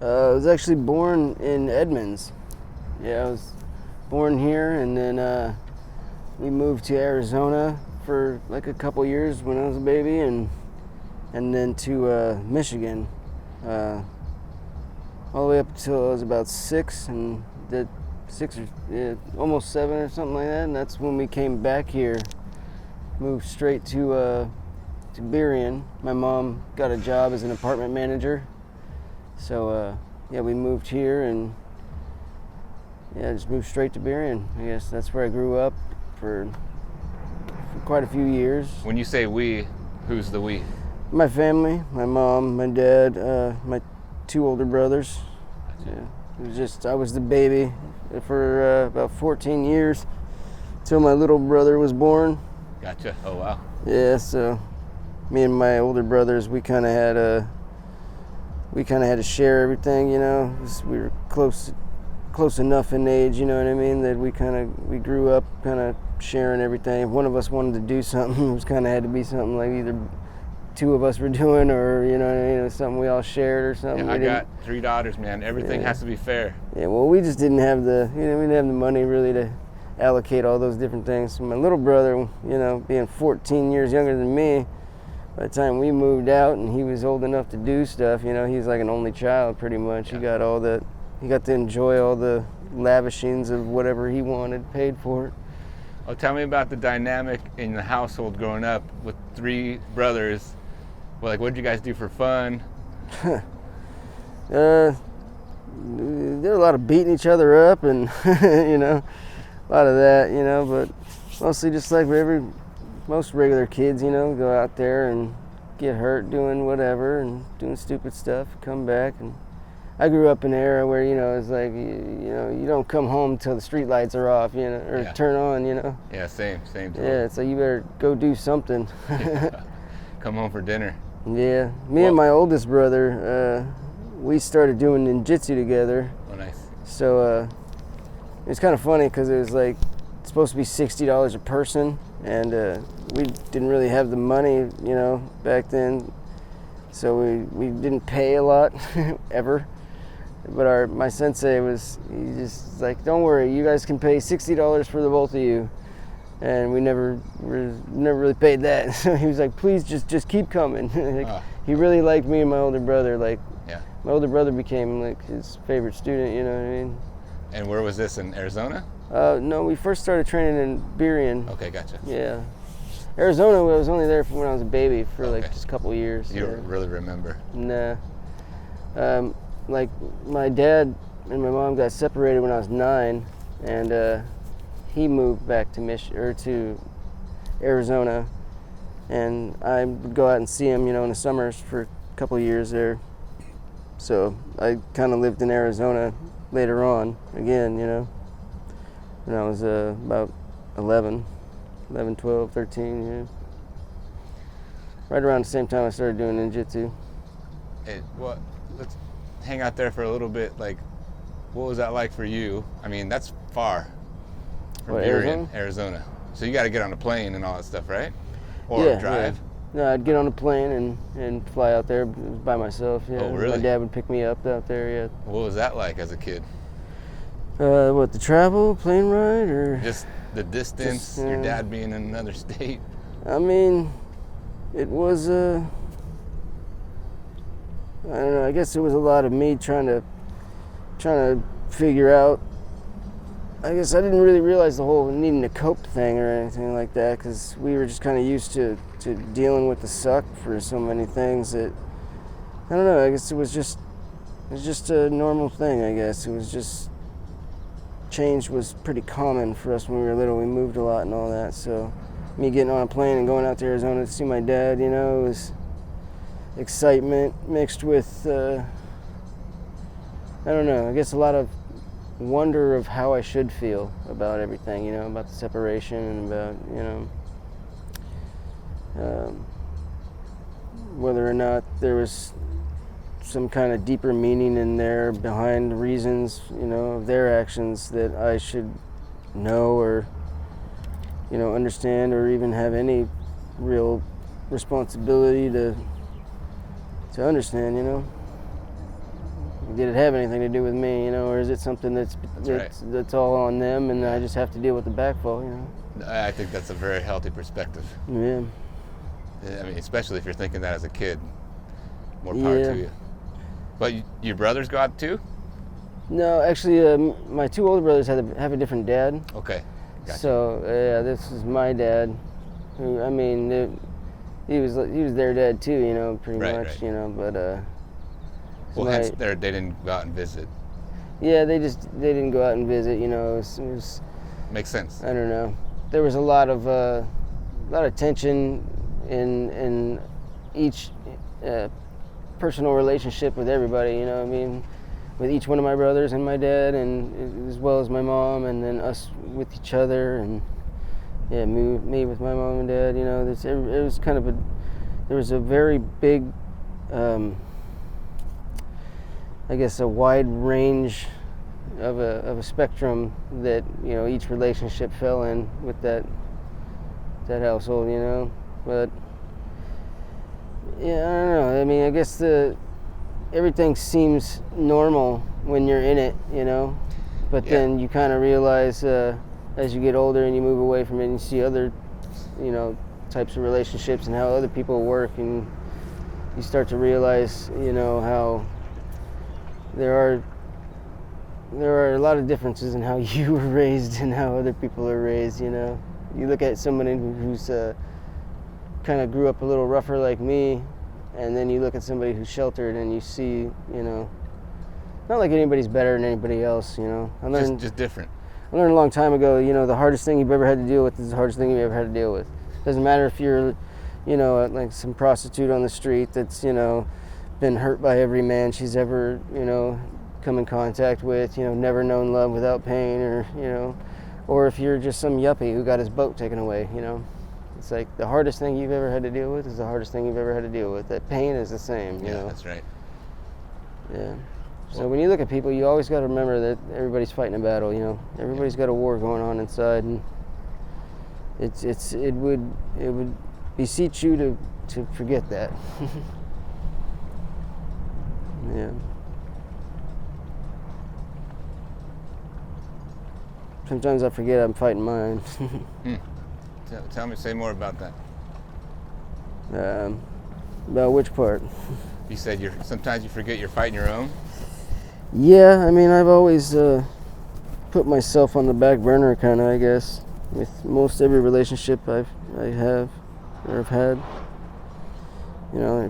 I was actually born in Edmonds. Yeah, I was born here, and then we moved to Arizona for like a couple years when I was a baby, and then to Michigan, all the way up until I was about 6, and did 6 or almost 7 or something like that. And that's when we came back here. Moved straight to Berrien. My mom got a job as an apartment manager, so yeah, we moved here and just moved straight to Berrien. I guess that's where I grew up for quite a few years. When you say we, who's the we? My family, my mom, my dad, my 2 older brothers. Yeah, it was just I was the baby for about 14 years until my little brother was born. Gotcha. Oh wow. Yeah, so me and my older brothers, we kind of had to share everything, you know. We were close enough in age, you know what I mean, that we grew up kind of sharing everything. If one of us wanted to do something, it was kind of had to be something like either 2 of us were doing, or you know what I mean, it was something we all shared or something. Yeah, I got 3 daughters, man. Everything has to be fair. Yeah, well, we just didn't have we didn't have the money really to allocate all those different things. So my little brother, you know, being 14 years younger than me, by the time we moved out and he was old enough to do stuff, you know, he was like an only child pretty much. Yeah. He got to enjoy all the lavishings of whatever he wanted, paid for it. Well, tell me about the dynamic in the household growing up with 3 brothers. Well, like, what did you guys do for fun? There were a lot of beating each other up and, you know, a lot of that, you know, but mostly just like most regular kids, you know, go out there and get hurt doing whatever and doing stupid stuff, come back. And I grew up in an era where, you know, it's like, you know, you don't come home until the street lights are off, you know, or turn on, you know. Yeah, same. Yeah, so you better go do something. Come home for dinner. Yeah, me and my oldest brother, we started doing ninjutsu together. Oh, nice. So it was kind of funny because it was like supposed to be $60 a person, and we didn't really have the money, you know, back then. So we didn't pay a lot ever. But my sensei he just like, don't worry, you guys can pay $60 for the both of you. And we never really paid that. So he was like, please just keep coming. Like, he really liked me and my older brother. Like, my older brother became like his favorite student, you know what I mean? And where was this, in Arizona? No, we first started training in Berrien. Okay, gotcha. Yeah. Arizona, I was only there when I was a baby for like just a couple of years. You don't really remember? Nah. Like my dad and my mom got separated when I was 9, and he moved back to Arizona, and I would go out and see him, you know, in the summers for a couple of years there. So I kind of lived in Arizona later on again, you know, when I was about 11, 12, 13, yeah. Right around the same time I started doing ninjutsu. Well, let's hang out there for a little bit. Like, what was that like for you? I mean, that's far from Berrien, Arizona. So you got to get on a plane and all that stuff, right? Or drive? Yeah. No, I'd get on a plane and fly out there by myself. Yeah. Oh, really? My dad would pick me up out there, yeah. What was that like as a kid? The travel, plane ride, or? Just the distance, your dad being in another state? I mean, it was, I don't know, I guess it was a lot of me trying to figure out. I guess I didn't really realize the whole needing to cope thing or anything like that, because we were just kind of used to dealing with the suck for so many things that, I don't know, I guess it was just a normal thing, I guess. It was just, change was pretty common for us when we were little. We moved a lot and all that, so me getting on a plane and going out to Arizona to see my dad, you know, it was excitement mixed with, I don't know, I guess a lot of wonder of how I should feel about everything, you know, about the separation and about, you know, whether or not there was some kind of deeper meaning in there behind the reasons, you know, of their actions that I should know or, you know, understand or even have any real responsibility to understand, you know. did it have anything to do with me, or is it something that's all on them, and I just have to deal with the backfall, I think that's a very healthy perspective. Yeah. I mean, especially if you're thinking that as a kid. More power to you. But your brothers go out too? No, actually, my two older brothers have a different dad. Okay. Gotcha. So this is my dad, who he was their dad too, pretty much, right. But well, hence they didn't go out and visit. Yeah, they didn't go out and visit, It was makes sense. I don't know. There was a lot of tension in each personal relationship with everybody, with each one of my brothers and my dad, and as well as my mom, and then us with each other, and me with my mom and dad. It was kind of there was a very big, I guess, a wide range of a spectrum that each relationship fell in with that household, but yeah, I don't know. I mean, I guess everything seems normal when you're in it, but then you kind of realize as you get older and you move away from it and you see other, types of relationships and how other people work, and you start to realize, how there are a lot of differences in how you were raised and how other people are raised, You look at somebody who's kind of grew up a little rougher like me, and then you look at somebody who's sheltered and you see, not like anybody's better than anybody else, I learned, just different. I learned a long time ago, the hardest thing you've ever had to deal with is the hardest thing you've ever had to deal with. Doesn't matter if you're, like some prostitute on the street that's, been hurt by every man she's ever, come in contact with, never known love without pain, or if you're just some yuppie who got his boat taken away, It's like the hardest thing you've ever had to deal with is the hardest thing you've ever had to deal with. That pain is the same, you know? That's right. Yeah. So when you look at people, you always got to remember that everybody's fighting a battle, Everybody's got a war going on inside, and it would beseech you to forget that. Yeah. Sometimes I forget I'm fighting mine. Say more about that. About which part? You said sometimes you forget you're fighting your own? Yeah, I mean, I've always put myself on the back burner, kind of, I guess, with most every relationship I have or have had.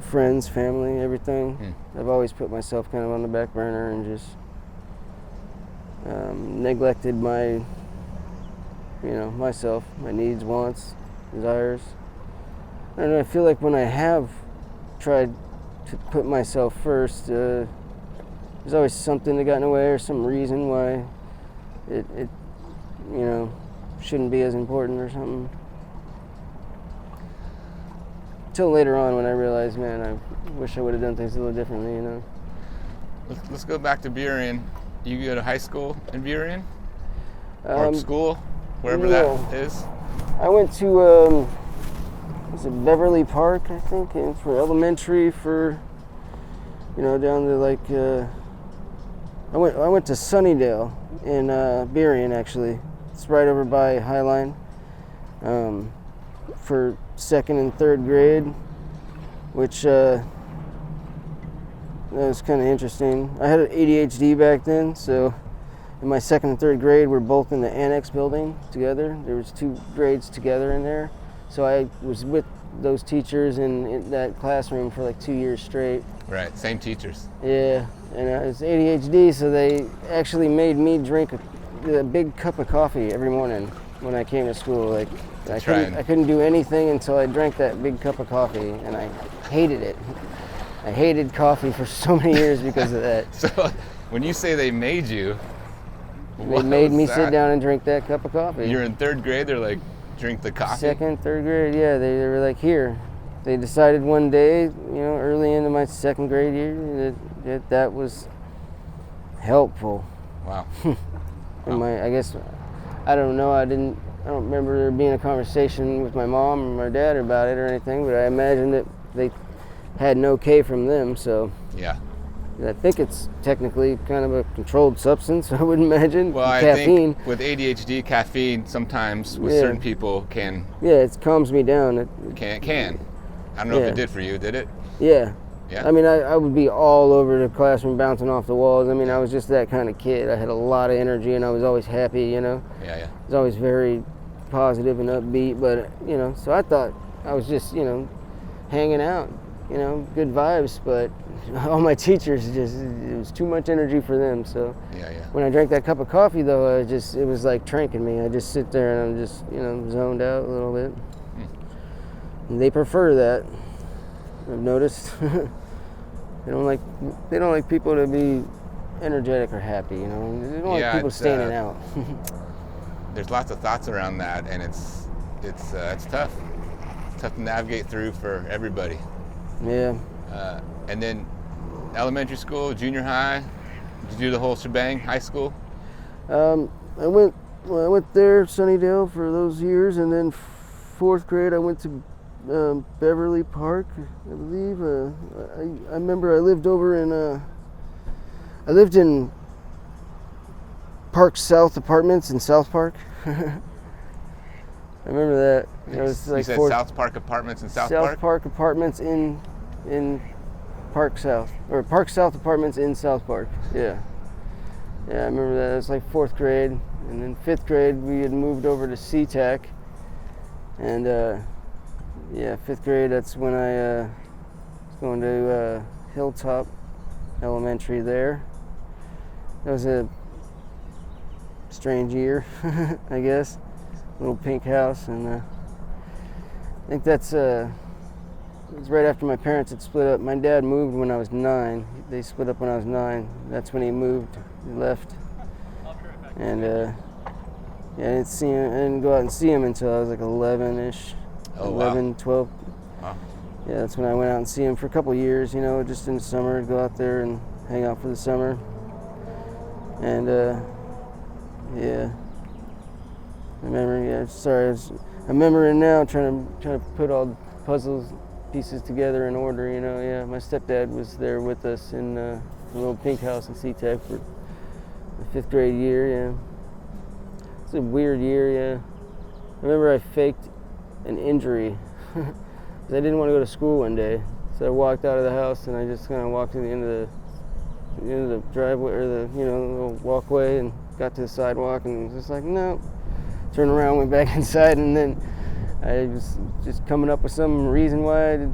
Friends, family, everything. I've always put myself kind of on the back burner and just neglected myself, my needs, wants, desires. I don't know, I feel like when I have tried to put myself first, there's always something that got in the way or some reason why it shouldn't be as important or something. Until later on when I realized, man, I wish I would have done things a little differently, Let's go back to Burien. You go to high school in Burien? Or school? Wherever that is? I went to, was it Beverly Park, I think, and for elementary, for, down to I went to Sunnydale in Burien, actually. It's right over by Highline. For second and third grade, which that was kind of interesting. I had ADHD back then, so in my second and third grade, we're both in the annex building together. There was 2 grades together in there, so I was with those teachers in that classroom for like 2 years straight. Right, same teachers. Yeah, and I was ADHD, so they actually made me drink a big cup of coffee every morning when I came to school. Like, I couldn't do anything until I drank that big cup of coffee, and I hated it. I hated coffee for so many years because of that. So, when you say they made you, they made me sit down and drink that cup of coffee. You're in third grade, they're like, drink the coffee? Second, third grade, yeah. They were like, here. They decided one day, early into my second grade year, that was helpful. Wow. And I guess, I don't know, I don't remember there being a conversation with my mom or my dad about it or anything, but I imagine that they had an okay from them, so. Yeah. I think it's technically kind of a controlled substance, I would imagine. Well, I caffeine. think with ADHD, caffeine sometimes with certain people can. Yeah, it calms me down. Can. I don't know if it did for you. Did it? Yeah. Yeah. I mean, I would be all over the classroom, bouncing off the walls. I mean, I was just that kind of kid. I had a lot of energy, and I was always happy. You know. Yeah. I was always very positive and upbeat. But you know, so I thought I was just hanging out. Good vibes, but all my teachers it was too much energy for them. So when I drank that cup of coffee, though, it was like tranking me. I just sit there and I'm just zoned out a little bit. And they prefer that. I've noticed. They don't like people to be energetic or happy. They don't like people standing out. There's lots of thoughts around that, and it's tough. It's tough to navigate through for everybody. Yeah. And then elementary school, junior high, did you do the whole shebang? High school? I went there, Sunnydale, for those years, and then fourth grade I went to Beverly Park, I believe. I remember I lived over in I lived in Park South Apartments in South Park. I remember that. It was like you said South Park Apartments in South Park? South Park Apartments in Park South, or Park South Apartments in South Park. Yeah, I remember that. It was like fourth grade, and then fifth grade we had moved over to SeaTac, and fifth grade, that's when I was going to Hilltop Elementary there. That was a strange year, I guess. Little pink house, and I think that's it was right after my parents had split up. My dad moved when I was 9. They split up when I was 9. That's when he moved. He left, and I didn't see him. I didn't go out and see him until I was like 11ish. Oh, 11, wow. 12. Wow. Yeah, that's when I went out and see him for a couple of years. Just in the summer, go out there and hang out for the summer, and I remember, I'm remembering now, trying to put all the puzzle pieces together in order, my stepdad was there with us in the little pink house in SeaTac for the fifth grade year, It's a weird year, I remember I faked an injury, because I didn't want to go to school one day, so I walked out of the house and I just kind of walked to the end of the driveway, or the little walkway, and got to the sidewalk and was just like, no. Turned around, went back inside, and then I was just coming up with some reason why I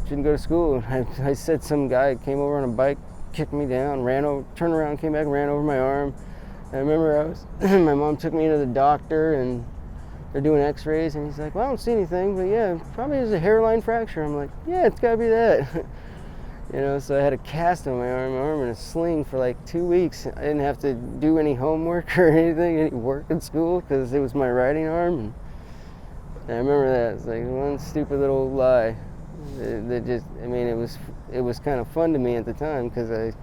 shouldn't go to school. I said some guy came over on a bike, kicked me down, turned around, came back, ran over my arm. I remember my mom took me to the doctor, and they're doing x-rays, and he's like, well, I don't see anything, but yeah, probably is a hairline fracture. I'm like, yeah, it's gotta be that. So I had a cast on my arm in a sling for like 2 weeks. I didn't have to do any homework or anything, any work in school, because it was my writing arm. And I remember that. It's like one stupid little lie. It was kind of fun to me at the time, because I,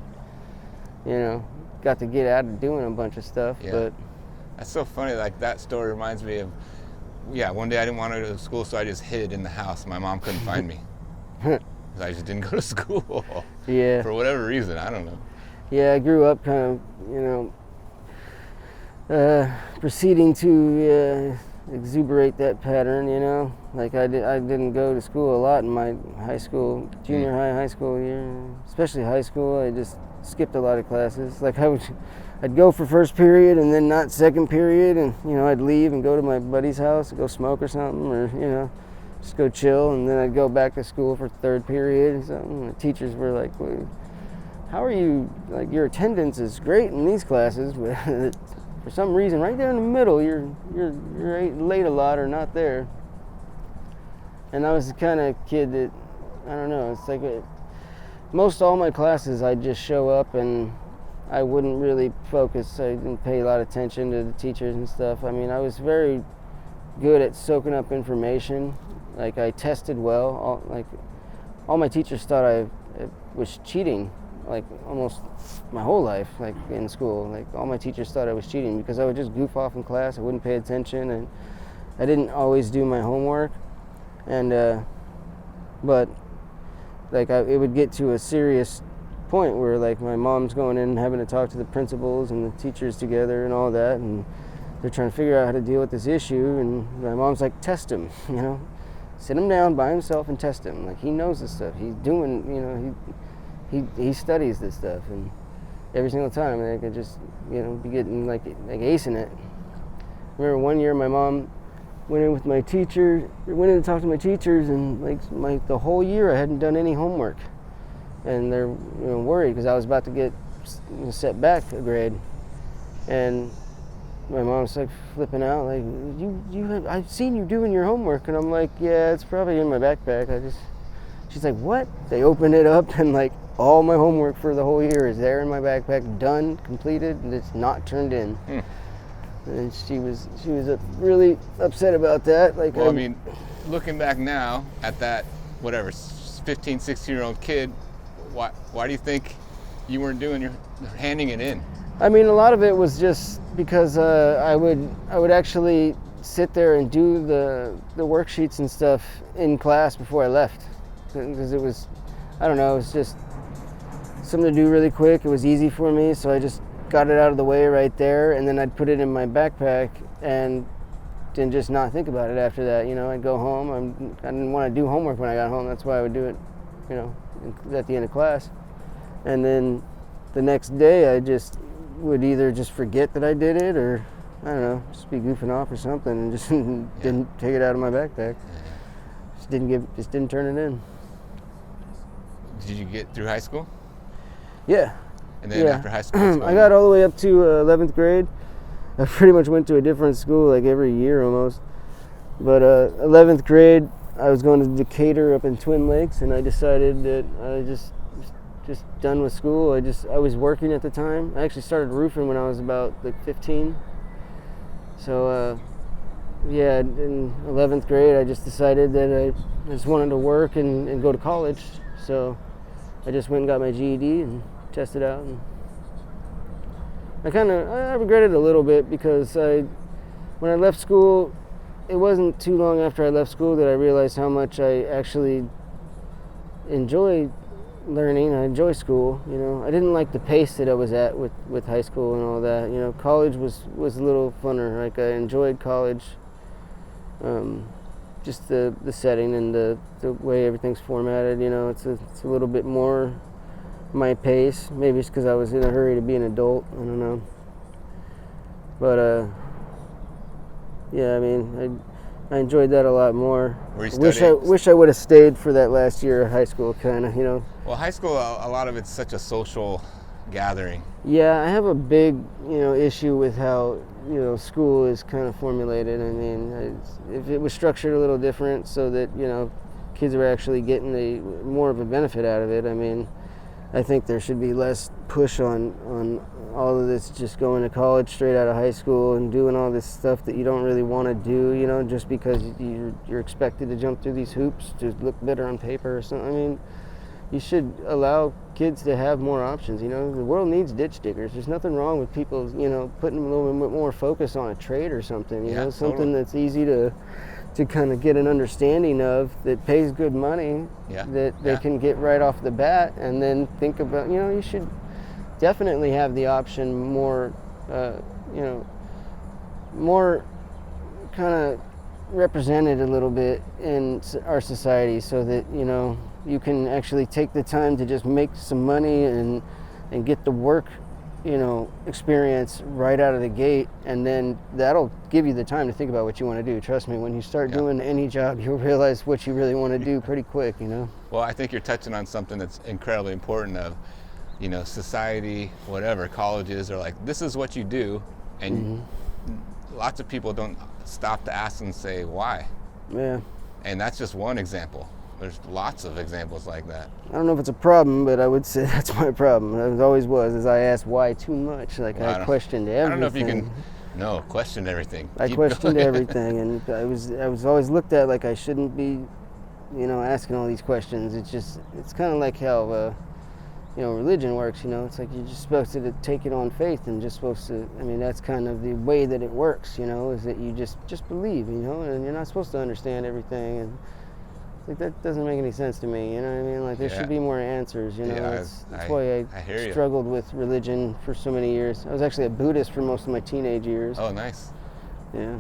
got to get out of doing a bunch of stuff. Yeah. But that's so funny. Like, that story reminds me of, one day I didn't want to go to school, so I just hid in the house. My mom couldn't find me. I just didn't go to school. Yeah. For whatever reason, I don't know. Yeah, I grew up kind of, proceeding to exuberate that pattern, Like I didn't go to school a lot in my high school, junior high school year, especially high school. I just skipped a lot of classes. Like I'd go for first period and then not second period, and I'd leave and go to my buddy's house, go smoke or something, or just go chill, and then I'd go back to school for third period and something. The teachers were like, well, how are you, like, your attendance is great in these classes, but for some reason right there in the middle you're late a lot or not there. And I was the kind of kid that, I don't know, it's like most all my classes I'd just show up and I wouldn't really focus. I didn't pay a lot of attention to the teachers and stuff. I mean, I was very good at soaking up information. Like, I tested well. All my teachers thought I was cheating, like, almost my whole life, like, in school. Like, all my teachers thought I was cheating because I would just goof off in class. I wouldn't pay attention, and I didn't always do my homework. And, but, like, it would get to a serious point where like my mom's going in and having to talk to the principals and the teachers together and all that, and they're trying to figure out how to deal with this issue, and my mom's like, test him, you know, sit him down by himself and test him. Like, he knows this stuff. He's doing, you know, he studies this stuff, and every single time they could just, you know, be getting like acing it. I remember one year my mom went in with my teacher, went in to talk to my teachers, and like the whole year I hadn't done any homework, and they're, you know, worried because I was about to get set back a grade, and my mom's like flipping out, like, I've seen you doing your homework, and I'm like, yeah, it's probably in my backpack. She's like, what? They opened it up, and like all my homework for the whole year is there in my backpack, done, completed, and it's not turned in. And she was really upset about that. Like, well, I mean, looking back now at that, whatever, 15, 16-year-old kid, why do you think you weren't handing it in? I mean, a lot of it was just because I would actually sit there and do the worksheets and stuff in class before I left, because it was, I don't know, it was just something to do really quick. It was easy for me, so I just got it out of the way right there, and then I'd put it in my backpack and then just not think about it after that. You know, I'd go home. I didn't want to do homework when I got home. That's why I would do it, you know, at the end of class. And then the next day I just would either just forget that I did it, or I don't know, just be goofing off or something, and just didn't take it out of my backpack. Just didn't turn it in. Did you get through high school? Yeah. And then after high school, I got all the way up to 11th grade. I pretty much went to a different school like every year almost. But 11th grade, I was going to Decatur up in Twin Lakes, and I decided that I just done with school. I was working at the time. I actually started roofing when I was about like 15. So yeah, in 11th grade, I just decided that I just wanted to work and go to college. So I just went and got my GED and tested out. And I regretted it a little bit, because when I left school, it wasn't too long after I left school that I realized how much I actually enjoy learning. I enjoy school. You know, I didn't like the pace that I was at with high school and all that. You know, college was a little funner. Like, I enjoyed college, just the setting and the way everything's formatted. You know, it's a little bit more my pace. Maybe it's because I was in a hurry to be an adult. I don't know. But yeah, I mean, I enjoyed that a lot more. Wish I would have stayed for that last year of high school, kind of, you know. Well, high school, a lot of it's such a social gathering. Yeah, I have a big, you know, issue with how, you know, school is kind of formulated. I mean, if it was structured a little different so that, you know, kids are actually getting more of a benefit out of it, I mean, I think there should be less push on all of this, just going to college straight out of high school and doing all this stuff that you don't really want to do, you know, just because you're expected to jump through these hoops to look better on paper or something. I mean, you should allow kids to have more options, you know. The world needs ditch diggers. There's nothing wrong with people, you know, putting a little bit more focus on a trade or something, you know, something that's easy to kind of get an understanding of, that pays good money, that they can get right off the bat, and then think about, you know, you should definitely have the option more, you know, more kind of represented a little bit in our society, so that, you know, you can actually take the time to just make some money and get the work, you know, experience right out of the gate, and then that'll give you the time to think about what you want to do. Trust me, when you start doing any job, you'll realize what you really want to do pretty quick, you know. Well, I think you're touching on something that's incredibly important. Of, you know, society, whatever, colleges are like, this is what you do, and lots of people don't stop to ask and say why. Yeah. And that's just one example. There's lots of examples like that. I don't know if it's a problem, but I would say that's my problem. It always was, is I asked why too much. Like, I questioned everything. I don't know if you can, question everything. I questioned everything, and I was always looked at like I shouldn't be, you know, asking all these questions. It's kind of like how, you know, religion works, you know. It's like you're just supposed to take it on faith, and just supposed to, I mean, that's kind of the way that it works, you know, is that you just believe, you know, and you're not supposed to understand everything. And like that doesn't make any sense to me. You know what I mean? Like there should be more answers. You know, that's why I struggled with religion for so many years. I was actually a Buddhist for most of my teenage years. Oh, nice. Yeah.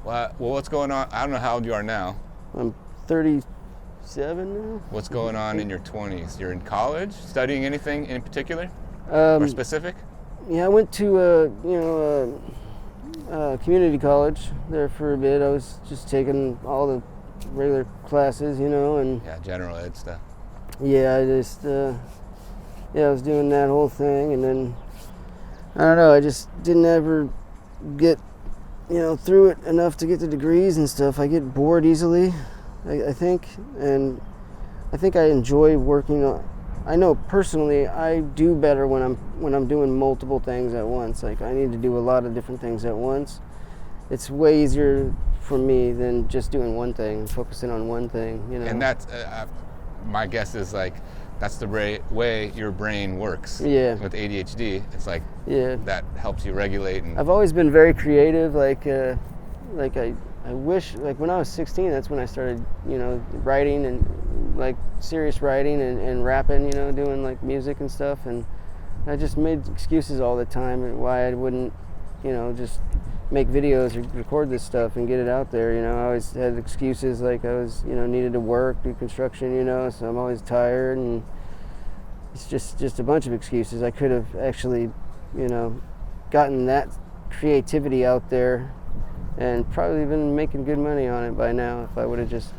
Well, what's going on? I don't know how old you are now. I'm 37 now. What's going on in your 20s? You're in college, studying anything in particular or specific? Yeah, I went to community college there for a bit. I was just taking all the regular classes, you know, and general ed stuff. Yeah, I just I was doing that whole thing, and then I don't know, I just didn't ever get through it enough to get the degrees and stuff. I get bored easily, I think, and I think I enjoy working on. I know personally I do better when I'm doing multiple things at once. Like I need to do a lot of different things at once. It's way easier for me than just doing one thing, focusing on one thing. You know. And that's my guess is like that's the way your brain works. Yeah. With ADHD, it's like that helps you regulate. And I've always been very creative. Like I wish, like when I was 16, that's when I started, writing and like serious writing and rapping, doing like music and stuff. And I just made excuses all the time and why I wouldn't, just make videos or record this stuff and get it out there. I always had excuses like I was, needed to work, do construction, so I'm always tired, and it's just a bunch of excuses. I could have actually, gotten that creativity out there and probably been making good money on it by now if I would have just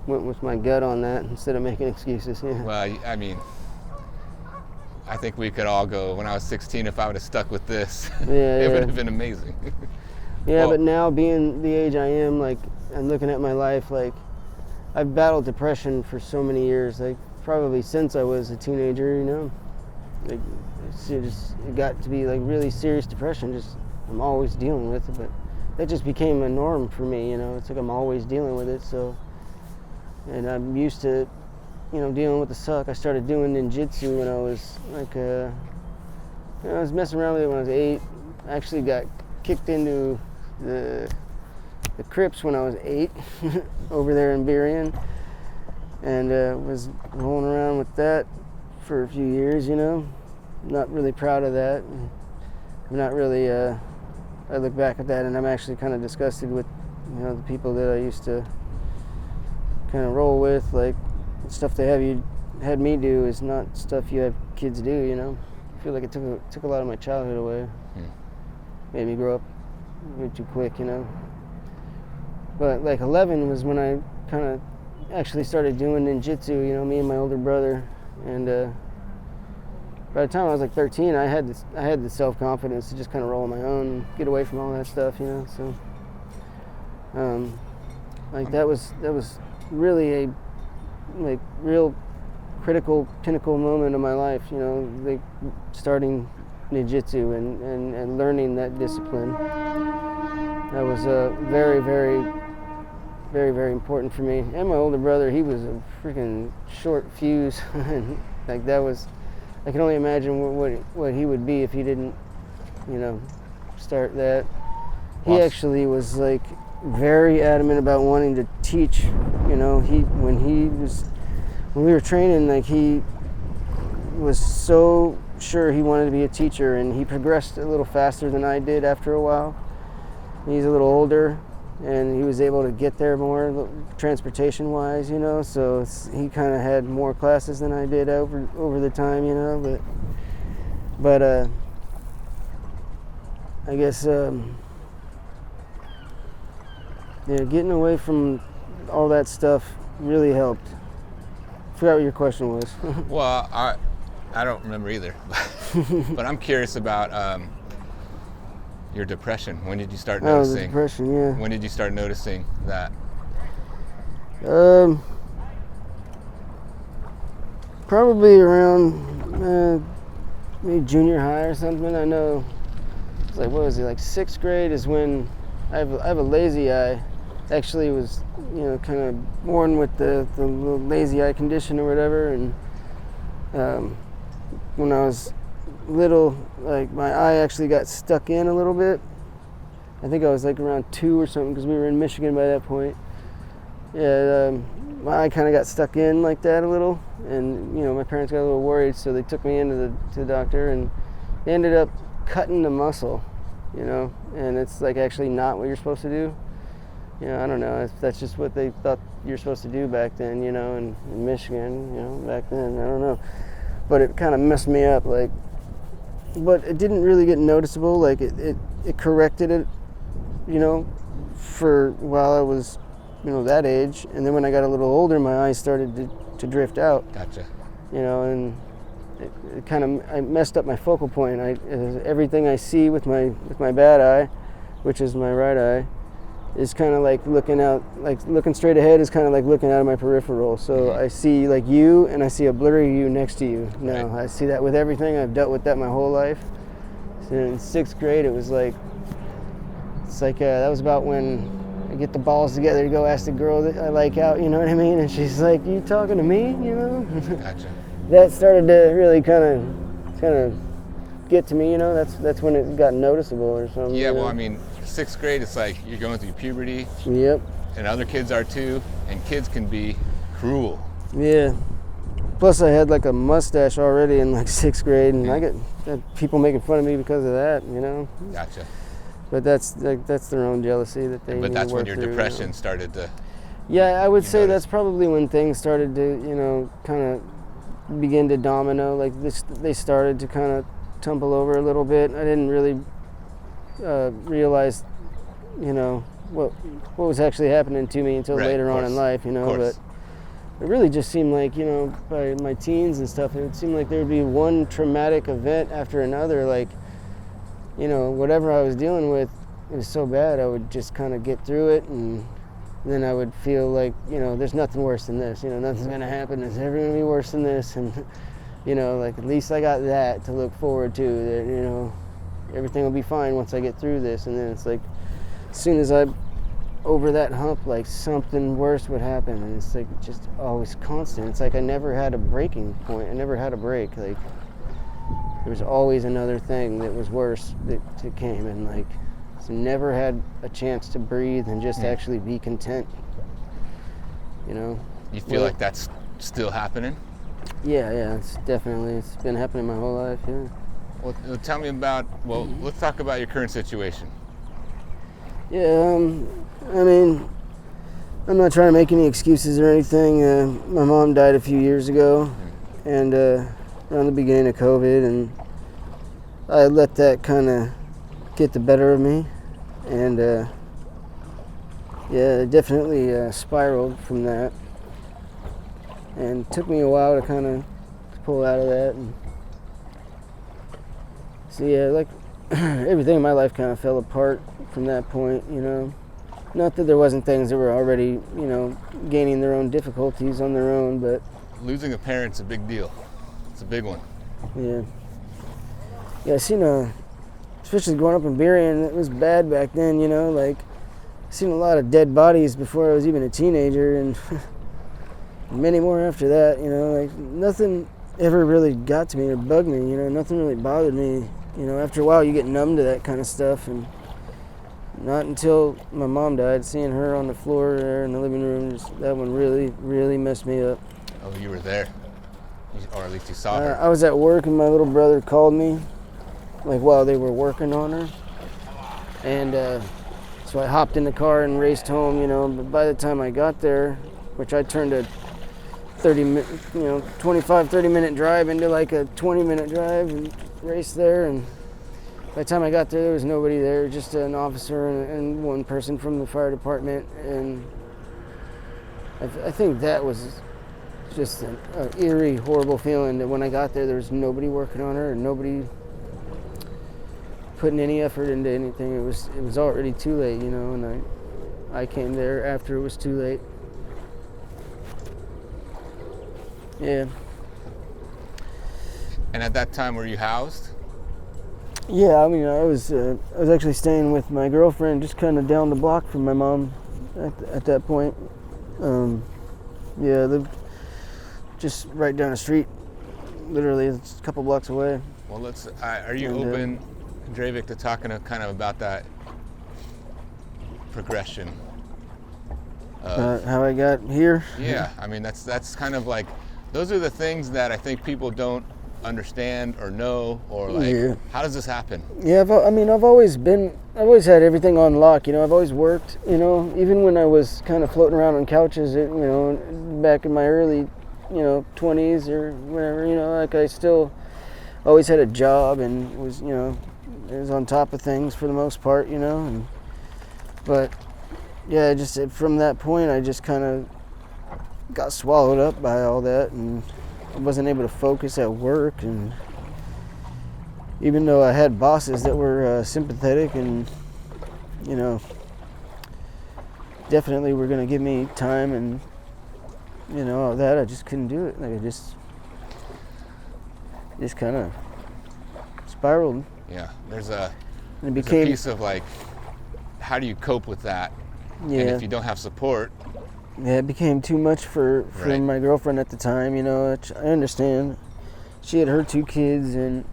went with my gut on that instead of making excuses. Yeah. Well, I mean, I think we could all go, when I was 16, if I would have stuck with this, it would have been amazing. But now being the age I am, like, and looking at my life, like, I've battled depression for so many years, like, probably since I was a teenager, Like, it got to be, like, really serious depression, I'm always dealing with it, but that just became a norm for me, It's like I'm always dealing with it, so, and I'm used to dealing with the suck. I started doing ninjutsu when I was like, I was messing around with it when I was 8. I actually got kicked into the Crips when I was 8 over there in Burien, and was rolling around with that for a few years, Not really proud of that. I'm not really, I look back at that and I'm actually kind of disgusted with, the people that I used to kind of roll with, like, stuff they had me do is not stuff you have kids do, I feel like it took a lot of my childhood away. Made me grow up way too quick, But like 11 was when I kind of actually started doing ninjutsu, me and my older brother, and by the time I was like 13, I had the self-confidence to just kind of roll on my own and get away from all that stuff, so like that was really a like real critical pinnacle moment of my life, like starting ninjutsu and learning that discipline. That was very, very, very, very important for me. And my older brother, he was a freaking short fuse. And like that was, I can only imagine what he would be if he didn't, start that. He actually was like very adamant about wanting to teach. When we were training, like he was so sure he wanted to be a teacher, and he progressed a little faster than I did after a while. He's a little older, and he was able to get there more transportation-wise, so he kind of had more classes than I did over the time, but I guess getting away from all that stuff really helped. I forgot what your question was. Well, I don't remember either, but I'm curious about your depression. When did you start noticing? The depression, yeah. When did you start noticing that? Probably around maybe junior high or something. I know. It's like, what was it? Like 6th grade is when I have a lazy eye. Actually, was kind of born with the little lazy eye condition or whatever, and when I was little, like my eye actually got stuck in a little bit. I think I was like around 2 or something, because we were in Michigan by that point. Yeah, I kind of got stuck in like that a little, and my parents got a little worried, so they took me into to the doctor, and they ended up cutting the muscle, and it's like actually not what you're supposed to do. I don't know if that's just what they thought you're supposed to do back then, in Michigan, back then, I don't know. But it kind of messed me up, but it didn't really get noticeable, it corrected it, for while I was, that age. And then when I got a little older, my eyes started to drift out. Gotcha. And it kind of, I messed up my focal point. Everything I see with my bad eye, which is my right eye, is kind of like looking straight ahead is kind of like looking out of my peripheral. So I see like you, and I see a blurry you next to you. Now I see that with everything. I've dealt with that my whole life. So in 6th grade, it was like, that was about when I get the balls together to go ask the girl that I like out, you know what I mean? And she's like, "You talking to me?" Gotcha. That started to really kind of get to me, That's when it got noticeable or something. Yeah, well, I mean, 6th grade, it's like you're going through puberty. Yep. And other kids are too, and kids can be cruel. Yeah. Plus, I had like a mustache already in like 6th grade, and I got people making fun of me because of that, Gotcha. But that's their own jealousy that they. But need that's to work when your through, depression started to. Yeah, I would say notice. that's probably when things started to, kind of begin to domino. Like they started to kind of tumble over a little bit. I didn't really realize, what was actually happening to me until later on in life, But it really just seemed like, by my teens and stuff, it seemed like there would be one traumatic event after another. Like, whatever I was dealing with, it was so bad, I would just kind of get through it, and then I would feel like, there's nothing worse than this. Nothing's going to happen. It's never going to be worse than this. And, at least I got that to look forward to, that, everything will be fine once I get through this. And then it's like, as soon as I'm over that hump, like something worse would happen. And it's like just always constant. It's like I never had a breaking point. I never had a break. Like there was always another thing that was worse that came. And like, so never had a chance to breathe and just actually be content. You feel like that's still happening? Yeah, it's been happening my whole life, yeah. Well, tell me about, let's talk about your current situation. Yeah, I mean, I'm not trying to make any excuses or anything. My mom died a few years ago, and around the beginning of COVID, and I let that kind of get the better of me, and it definitely spiraled from that. And it took me a while to kind of pull out of that. And so like everything in my life kind of fell apart from that point, Not that there wasn't things that were already, gaining their own difficulties on their own, but... Losing a parent's a big deal. It's a big one. Yeah. Yeah, I seen especially growing up in Berrien, it was bad back then, I seen a lot of dead bodies before I was even a teenager, and... many more after that, like nothing ever really got to me or bugged me, nothing really bothered me. After a while you get numb to that kind of stuff, and not until my mom died, seeing her on the floor there in the living room, that one really, really messed me up. Oh, you were there? Or at least you saw her? I was at work and my little brother called me, like while they were working on her. And so I hopped in the car and raced home, but by the time I got there, which I turned a 25-30 minute drive into like a 20-minute drive and race there, and by the time I got there was nobody there, just an officer and one person from the fire department. And I think that was just an eerie, horrible feeling that when I got there was nobody working on her and nobody putting any effort into anything. It was already too late, and I came there after it was too late. Yeah. And at that time, were you housed? Yeah, I mean, I was actually staying with my girlfriend, just kind of down the block from my mom at that point. I lived just right down the street, literally, it's a couple blocks away. Well, are you open, Drevik, to talking kind of about that progression? How I got here? Yeah, I mean that's kind of like, those are the things that I think people don't understand or know, or like, Yeah. how does this happen? Yeah, I've always had everything on lock, you know. I've always worked, you know, even when I was kind of floating around on couches, you know, back in my early, 20s or whatever, you know, like I still always had a job and was, was on top of things for the most part, you know. But yeah, just from that point, I just kind of got swallowed up by all that, and I wasn't able to focus at work. And even though I had bosses that were sympathetic and, definitely were going to give me time and, all that, I just couldn't do it. Like I just kind of spiraled. Yeah, there's a piece of like, how do you cope with that? Yeah. And if you don't have support. Yeah, it became too much for Right. my girlfriend at the time, you know. I understand. She had her 2 kids and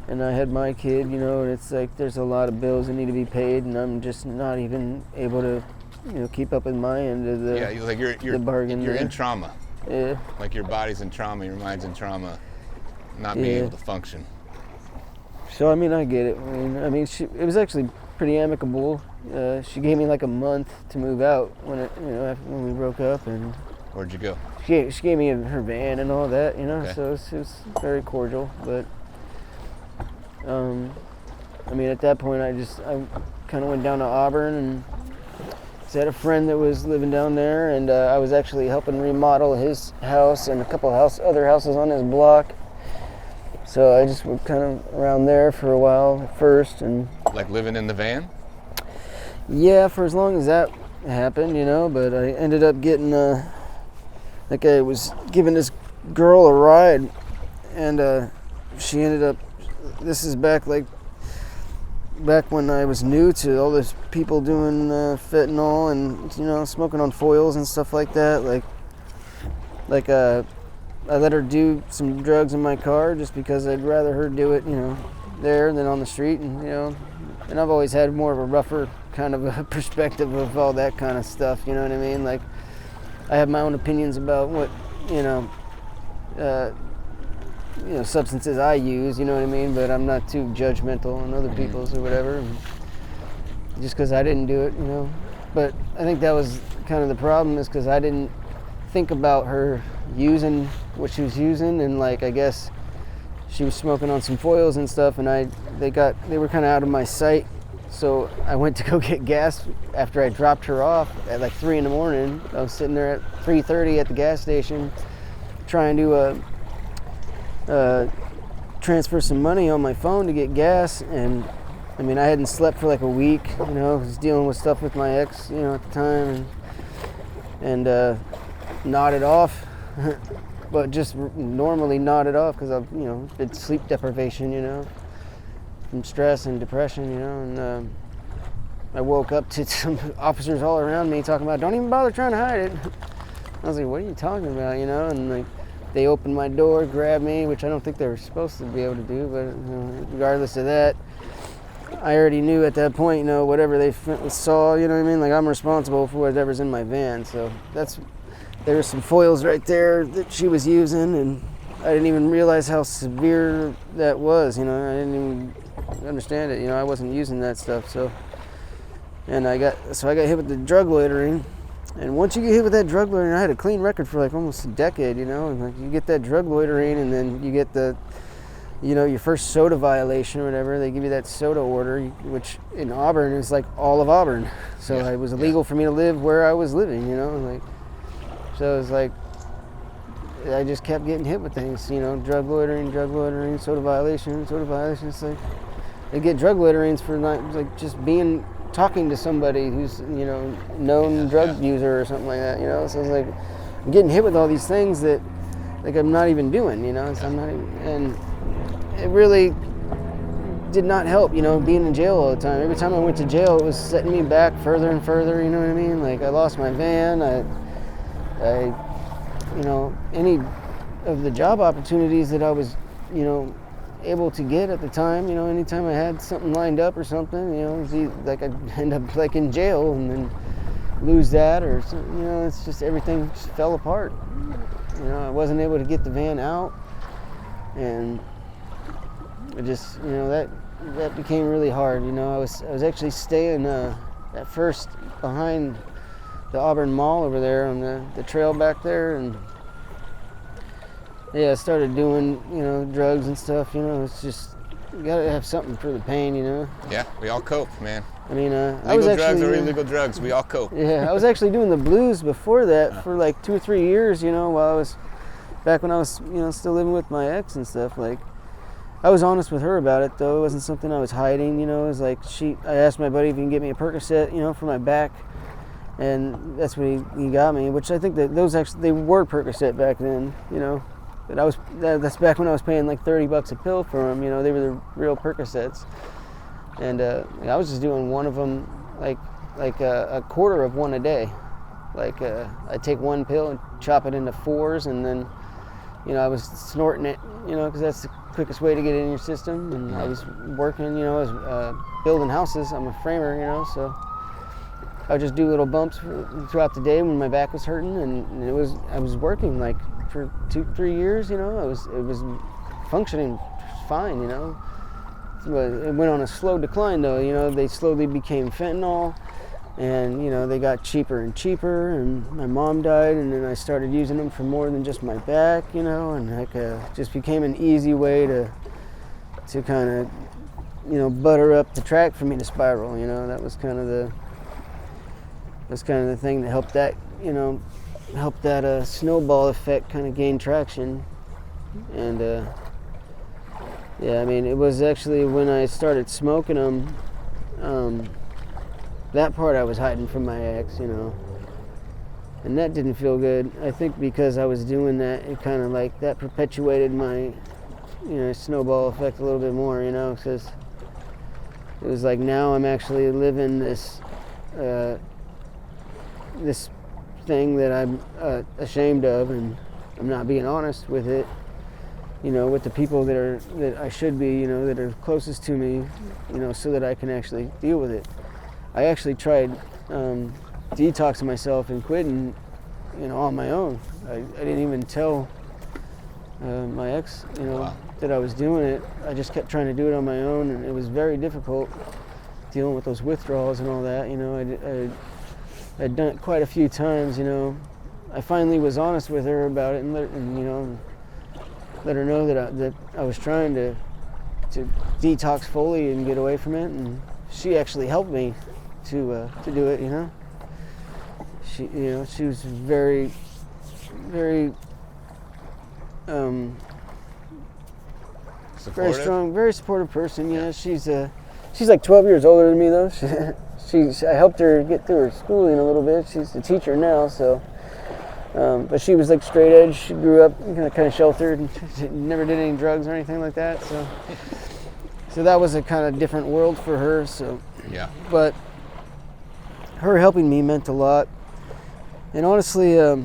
I had my kid, you know, and it's like there's a lot of bills that need to be paid, and I'm just not even able to, keep up with my end of the Like you're bargain You're there. in trauma. Yeah. Like your body's in trauma, your mind's in trauma, not being able to function. So I mean, I get it. I mean, it was actually pretty amicable. She gave me like a month to move out when we broke up, and Where'd you go? she gave me her van and all that, you know. Okay. So it was very cordial. But I mean, at that point, I kind of went down to Auburn and had a friend that was living down there, and I was actually helping remodel his house and a couple other houses on his block. So I just was kind of around there for a while at first, and Like living in the van? yeah, for as long as that happened, you know. But I ended up getting like I was giving this girl a ride, and she ended up. This is back when I was new to all this people doing fentanyl and smoking on foils and stuff like that. Like I let her do some drugs in my car just because I'd rather her do it, there than on the street, and and I've always had more of a rougher kind of a perspective of all that kind of stuff. You know what I mean? Like I have my own opinions about what substances I use, you know what I mean? But I'm not too judgmental on other people's or whatever, just because I didn't do it, But I think that was kind of the problem, is because I didn't think about her using what she was using, and like I guess she was smoking on some foils and stuff, and they were kind of out of my sight. So I went to go get gas after I dropped her off at like 3 a.m. I was sitting there at 3:30 at the gas station trying to transfer some money on my phone to get gas, and I mean I hadn't slept for like a week, I was dealing with stuff with my ex, at the time, and nodded off, but just normally nodded off because I've been sleep deprivation, from stress and depression, and I woke up to some officers all around me talking about, don't even bother trying to hide it. I was like, what are you talking about, and like they opened my door, grabbed me, which I don't think they were supposed to be able to do, but regardless of that, I already knew at that point, whatever they saw, like I'm responsible for whatever's in my van. So there were some foils right there that she was using, and I didn't even realize how severe that was, I didn't even understand it, I wasn't using that stuff. So I got hit with the drug loitering. And once you get hit with that drug loitering, I had a clean record for like almost a decade, and like you get that drug loitering, and then you get the, your first soda violation or whatever. They give you that soda order, which in Auburn is like all of Auburn. So it was illegal for me to live where I was living, so it was like, I just kept getting hit with things, drug loitering, soda violation. It's like, they get drug loiterings for like just talking to somebody who's known drug user or something like that, so it's like I'm getting hit with all these things that like I'm not even doing, so I'm not even, and it really did not help, being in jail all the time. Every time I went to jail, it was setting me back further and further, you know what I mean? Like I lost my van, I any of the job opportunities that I was able to get at the time, anytime I had something lined up or something, like I'd end up like in jail, and then lose that, or it's just everything just fell apart. I wasn't able to get the van out, and it just that became really hard. I was actually staying at first behind the Auburn Mall over there on the trail back there, and I started doing drugs and stuff. It's just you gotta have something for the pain. Yeah, we all cope, man. I mean, legal drugs or illegal drugs, we all cope. Yeah, I was actually doing the blues before that for like 2 or 3 years. While I was back when I was still living with my ex and stuff. Like, I was honest with her about it, though. It wasn't something I was hiding. It was like I asked my buddy if he can get me a Percocet, for my back, and that's what he got me. Which I think that those actually they were Percocet back then. But that's back when I was paying like $30 a pill for them. They were the real Percocets, and I was just doing one of them like a quarter of one a day. Like I'd take one pill and chop it into 4s, and then I was snorting it, because that's the quickest way to get it in your system. And I was working, I was building houses. I'm a framer, so I would just do little bumps throughout the day when my back was hurting, and I was working like for 2-3 years. It was functioning fine. But it went on a slow decline, though. They slowly became fentanyl, and they got cheaper and cheaper, and my mom died, and then I started using them for more than just my back, and like just became an easy way to kind of butter up the track for me to spiral. That was kind of the thing that helped that snowball effect kind of gain traction. And I mean, it was actually when I started smoking them, that part I was hiding from my ex, and that didn't feel good. I think because I was doing that, it kind of like that perpetuated my, snowball effect a little bit more, because it was like now I'm actually living this thing that I'm ashamed of, and I'm not being honest with it, with the people that I should be, that are closest to me, so that I can actually deal with it. I actually tried detoxing myself and quitting, on my own. I didn't even tell my ex, Wow. that I was doing it. I just kept trying to do it on my own, and it was very difficult dealing with those withdrawals and all that. I'd done it quite a few times. I finally was honest with her about it, and let her know that I was trying to detox fully and get away from it, and she actually helped me to do it. She was very, very very strong, very supportive person. She's like 12 years older than me, though. I helped her get through her schooling a little bit. She's a teacher now, so. But she was like straight edge. She grew up kind of sheltered, and she never did any drugs or anything like that. So that was a kind of different world for her. So. Yeah. But her helping me meant a lot. And honestly, I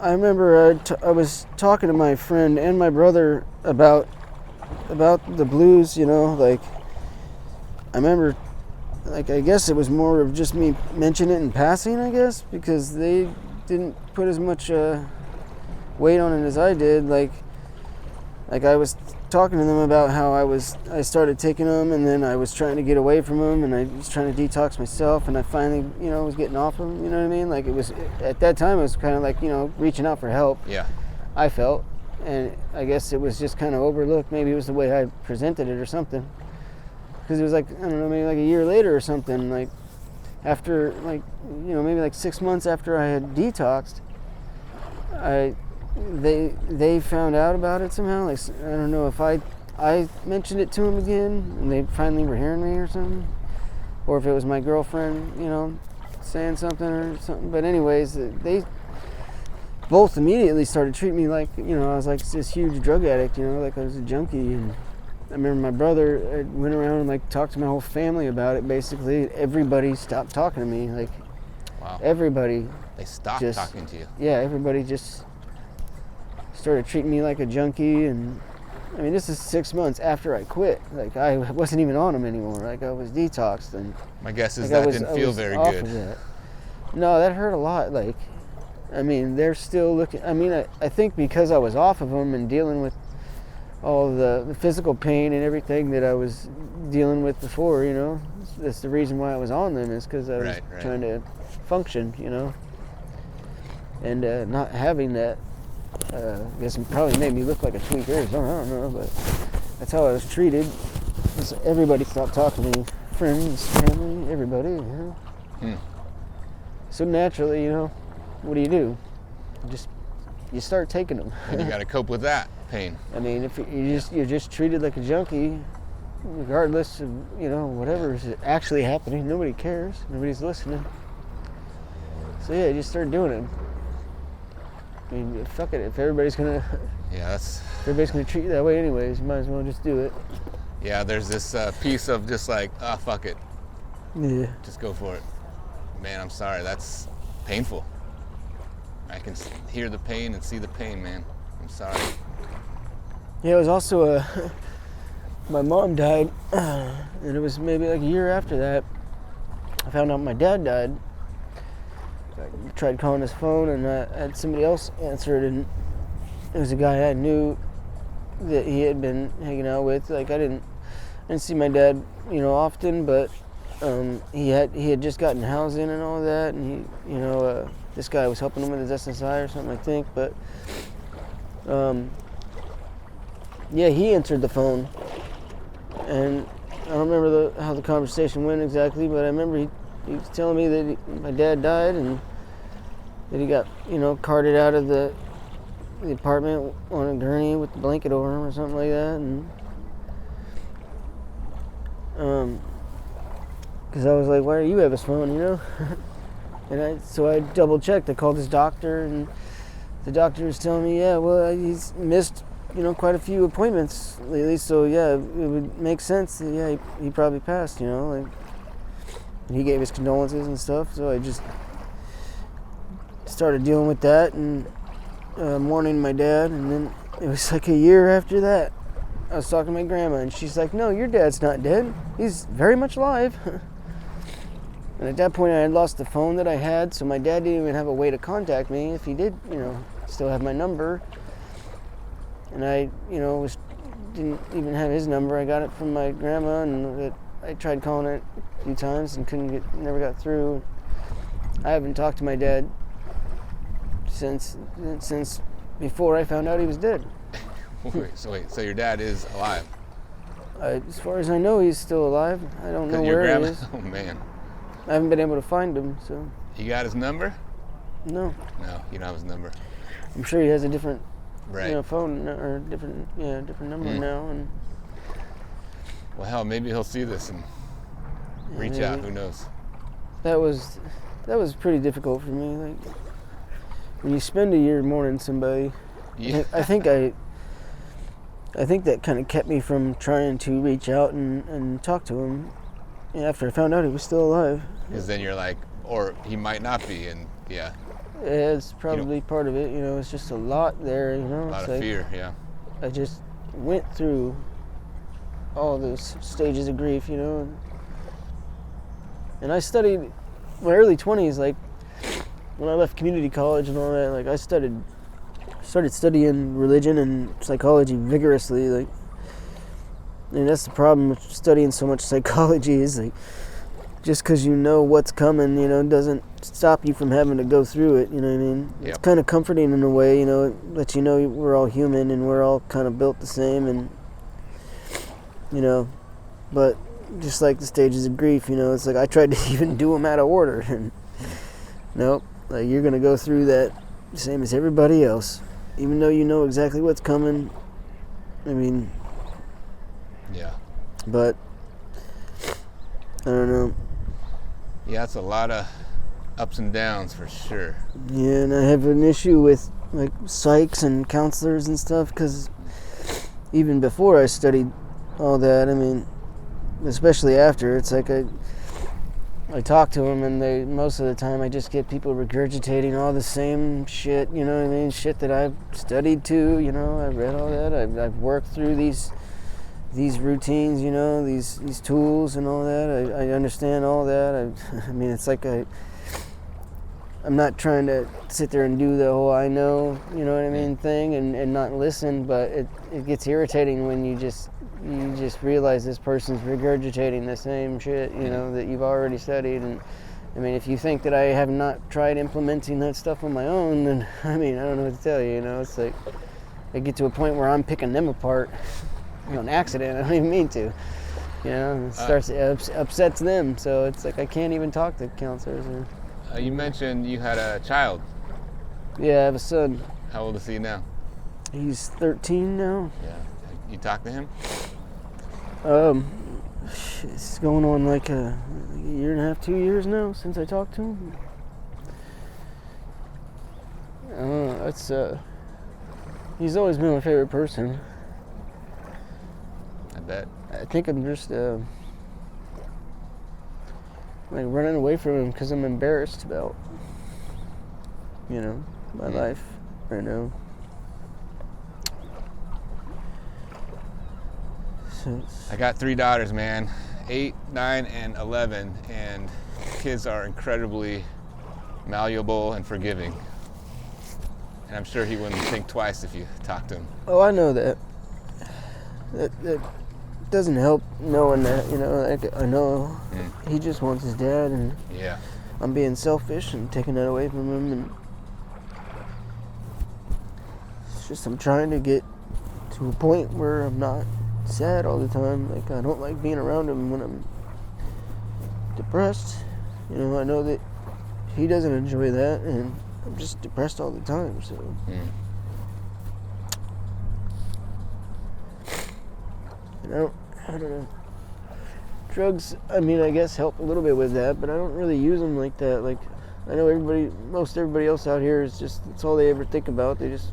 remember I was talking to my friend and my brother about the blues. Like I remember. Like, I guess it was more of just me mentioning it in passing, I guess, because they didn't put as much weight on it as I did. Like I was talking to them about how I started taking them, and then I was trying to get away from them, and I was trying to detox myself, and I finally, was getting off them, you know what I mean? Like, it was, at that time, it was kind of like, reaching out for help. Yeah. I felt, and I guess it was just kind of overlooked. Maybe it was the way I presented it or something. Because it was like, I don't know, maybe like a year later or something, like after maybe like 6 months after I had detoxed, they found out about it somehow. Like, I don't know if I mentioned it to them again and they finally were hearing me or something, or if it was my girlfriend, saying something or something. But anyways, they both immediately started treating me like, I was like this huge drug addict, like I was a junkie. And I remember my brother went around and like talked to my whole family about it. Basically, everybody stopped talking to me. Like, wow. Everybody. They stopped talking to you. Yeah, everybody just started treating me like a junkie. And I mean, this is 6 months after I quit. Like, I wasn't even on them anymore. Like, I was detoxed, and my guess is like, that didn't feel very good. No, that hurt a lot. Like, I mean, they're still looking. I mean, I think because I was off of them and dealing with all the physical pain and everything that I was dealing with before, you know, that's the reason why I was on them, is because I was trying to function, you know. And not having that, I guess it probably made me look like a tweaker or something, I don't know, but that's how I was treated. Everybody stopped talking to me. Friends, family, everybody, you know. So naturally, you know, what do? You start taking them. And you got to cope with that pain. I mean, if you're just treated like a junkie, regardless of, you know, whatever is actually happening, nobody cares, nobody's listening. So yeah, you just start doing it. I mean, fuck it. If everybody's gonna treat you that way anyways, you might as well just do it. Yeah, there's this piece of just like, fuck it. Yeah. Just go for it. Man, I'm sorry. That's painful. I can hear the pain and see the pain, man. I'm sorry. Yeah, it was also my mom died, and it was maybe like a year after that. I found out my dad died. I tried calling his phone, and I had somebody else answer it, and it was a guy I knew that he had been hanging out with. Like, I didn't see my dad, you know, often, but he had just gotten housing and all that, and he, you know, this guy was helping him with his SSI or something, I think, but yeah, he answered the phone, and I don't remember how the conversation went exactly, but I remember he was telling me that my dad died and that he got, you know, carted out of the apartment on a gurney with the blanket over him or something like that, and because I was like, why do you have his phone, you know? And so I double checked. I called his doctor, and the doctor was telling me, yeah, well, he's missed, you know, quite a few appointments lately, so yeah, it would make sense that, yeah, he probably passed, you know, like, and he gave his condolences and stuff, so I just started dealing with that and mourning my dad, and then it was like a year after that, I was talking to my grandma, and she's like, no, your dad's not dead, he's very much alive. And at that point I had lost the phone that I had, so my dad didn't even have a way to contact me if he did, you know, still have my number. And I, you know, didn't even have his number. I got it from my grandma, and I tried calling it a few times and never got through. I haven't talked to my dad since before I found out he was dead. So your dad is alive? As far as I know, he's still alive. I don't know where he is. Oh man. I haven't been able to find him, so. You got his number? No. No, you don't have his number. I'm sure he has a different, right, you know, phone or different number now. And well, hell, maybe he'll see this and reach out. Who knows? That was pretty difficult for me. Like, when you spend a year mourning somebody, yeah. I think that kind of kept me from trying to reach out and talk to him after I found out he was still alive. Because then you're like, or he might not be, and yeah. Yeah, it's probably part of it, you know, it's just a lot there, you know. A lot of fear, yeah. I just went through all those stages of grief, you know. And I studied my early 20s, like, when I left community college and all that, like, I started studying religion and psychology vigorously, like, and that's the problem with studying so much psychology is, like, just because you know what's coming, you know, doesn't stop you from having to go through it, you know what I mean? Yep. It's kind of comforting in a way, you know, it lets you know we're all human and we're all kind of built the same, and, you know, but just like the stages of grief, you know, it's like I tried to even do them out of order, and nope, like, you're going to go through that same as everybody else, even though you know exactly what's coming. I mean, yeah, but I don't know. Yeah, it's a lot of ups and downs for sure. Yeah, and I have an issue with, like, psychs and counselors and stuff, because even before I studied all that, I mean, especially after, it's like I talk to them, and most of the time I just get people regurgitating all the same shit, you know what I mean? Shit that I've studied too, you know, I've read all that, I've worked through these routines, you know, these tools and all that. I understand all that. I mean, it's like I'm not trying to sit there and do the whole I know, you know what I mean, thing and not listen, but it gets irritating when you just realize this person's regurgitating the same shit, you know, that you've already studied. And I mean, if you think that I have not tried implementing that stuff on my own, then I mean, I don't know what to tell you, you know. It's like I get to a point where I'm picking them apart on accident. I don't even mean to, you know. It upsets them, so it's like I can't even talk to counselors. You mentioned you had a child. Yeah, I have a son. How old is he now? He's 13 now. Yeah. You talk to him? It's going on like a year and a half, 2 years now since I talked to him. He's always been my favorite person. I bet. I think I'm just like running away from him because I'm embarrassed about, you know, my life right now. So I got 3 daughters, man, 8, 9, and 11, and kids are incredibly malleable and forgiving. And I'm sure he wouldn't think twice if you talked to him. Oh, I know that. That doesn't help knowing that, you know. I know he just wants his dad, and I'm being selfish and taking that away from him. And it's just I'm trying to get to a point where I'm not sad all the time. Like, I don't like being around him when I'm depressed. You know, I know that he doesn't enjoy that, and I'm just depressed all the time, so. And I don't know. Drugs, I mean, I guess help a little bit with that, but I don't really use them like that. Like, I know most everybody else out here is just, that's all they ever think about. They just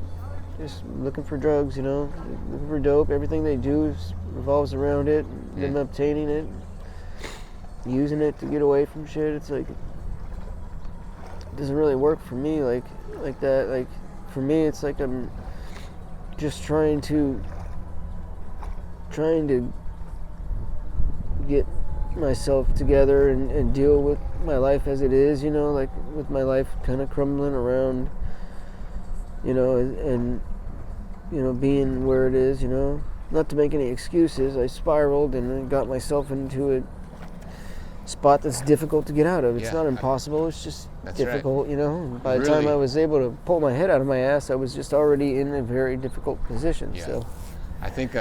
looking for drugs, you know, looking for dope. Everything they do revolves around it, them obtaining it, using it to get away from shit. It's like, it doesn't really work for me like that. Like, for me, it's like I'm just trying to get myself together and deal with my life as it is, you know, like with my life kind of crumbling around, you know, and you know, being where it is, you know. Not to make any excuses, I spiraled and got myself into a spot that's difficult to get out of. It's not impossible, it's just difficult, right. You know. By the time I was able to pull my head out of my ass, I was just already in a very difficult position. Yeah. So I think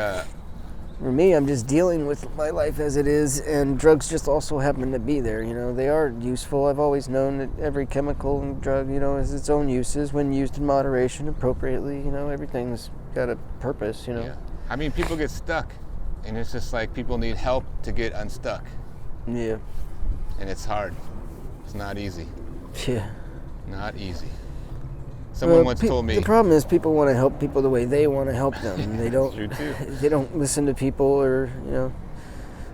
for me, I'm just dealing with my life as it is, and drugs just also happen to be there, you know. They are useful. I've always known that every chemical and drug, you know, has its own uses when used in moderation, appropriately, you know. Everything's got a purpose, you know. Yeah. I mean, people get stuck, and it's just like people need help to get unstuck. Yeah. And it's hard. It's not easy. Yeah. Not easy. Someone once told me. The problem is people want to help people the way they want to help them. They don't. True too. They don't listen to people, or, you know,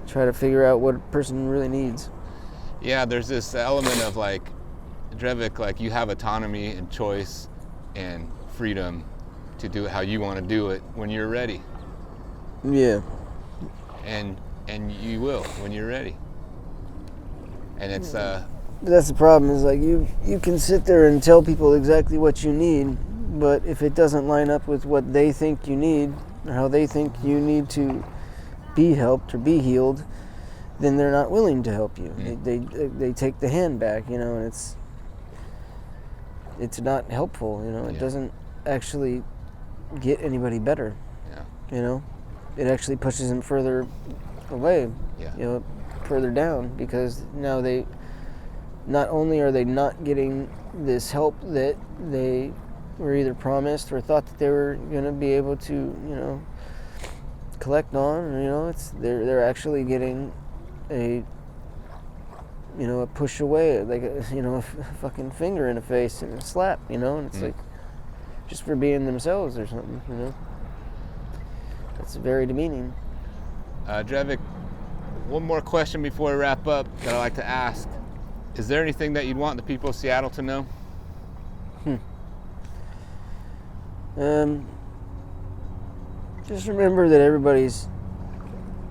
try to figure out what a person really needs. Yeah, there's this element of like, Drevik, like you have autonomy and choice and freedom to do it how you want to do it when you're ready. Yeah. And you will when you're ready. And it's That's the problem, is like you can sit there and tell people exactly what you need, but if it doesn't line up with what they think you need, or how they think you need to be helped or be healed, then they're not willing to help you. They take the hand back, you know, and it's not helpful, you know. It doesn't actually get anybody better. Yeah. You know, it actually pushes them further away. Yeah. You know, further down, because now they not only are they not getting this help that they were either promised or thought that they were going to be able to, you know, collect on, you know, they're actually getting a, you know, a push away, like a, you know, a fucking finger in the face and a slap, you know, and it's like just for being themselves or something, you know. That's very demeaning. Drevik, one more question before we wrap up that I like to ask. Is there anything that you'd want the people of Seattle to know? Just remember that everybody's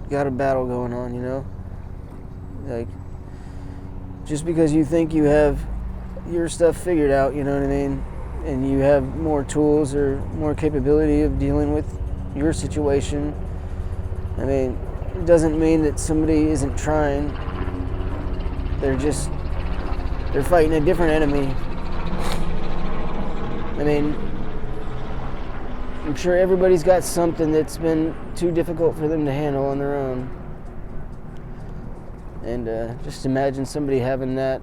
got a battle going on, you know? Like, just because you think you have your stuff figured out, you know what I mean? And you have more tools or more capability of dealing with your situation. I mean, it doesn't mean that somebody isn't trying. They're fighting a different enemy. I mean, I'm sure everybody's got something that's been too difficult for them to handle on their own. And just imagine somebody having that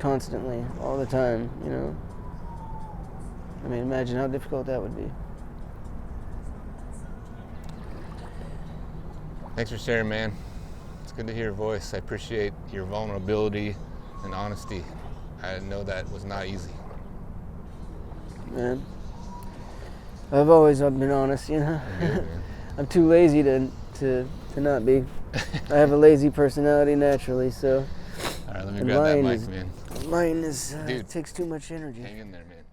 constantly, all the time, you know? I mean, imagine how difficult that would be. Thanks for sharing, man. It's good to hear your voice. I appreciate your vulnerability and honesty. I know that was not easy. Man, I've always been honest, you know? Good, I'm too lazy to not be. I have a lazy personality naturally, so. All right, let me grab that mic, man. Mine is, Dude, takes too much energy. Hang in there, man.